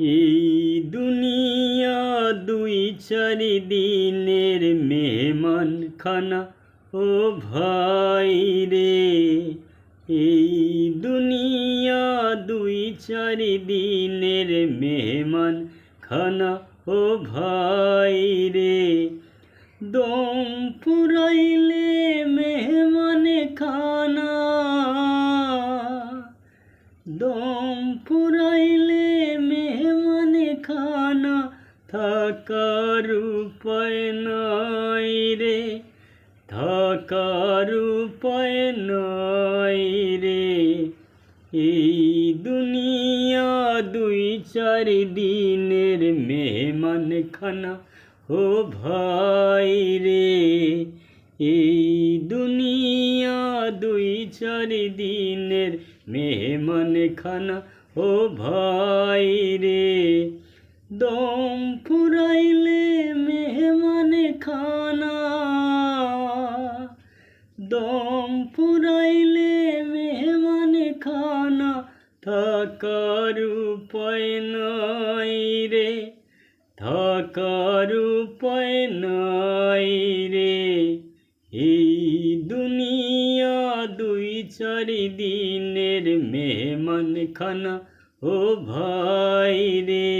এই দুনিয়া দুই চার দিনের মেহমান খানা ও ভাই রে। এই দুনিয়া দুই চার দিনের মেহমান খানা ও ভাই রে। দম ফুরাইলে মেহমান খানা, দম ফুরাইলে মেহমান খানা থাকার উপায় নাই রে, থাকার উপায় নাই রে। এই দুনিয়া দুই চার দিনের মেহমান খানা ও ভাই রে। এই দুনিয়া দুই চার দিনের মেহমান খানা ও ভাই রে। দম ফুরাইলে মেহমান খানা, দম ফুরাইলে মেহমান খানা থাকার উপায় নাই রে, থাকার উপায় নাই রে। এই দুনিয়া দুই চার দিনের মেহমান খানা ও ভাই রে।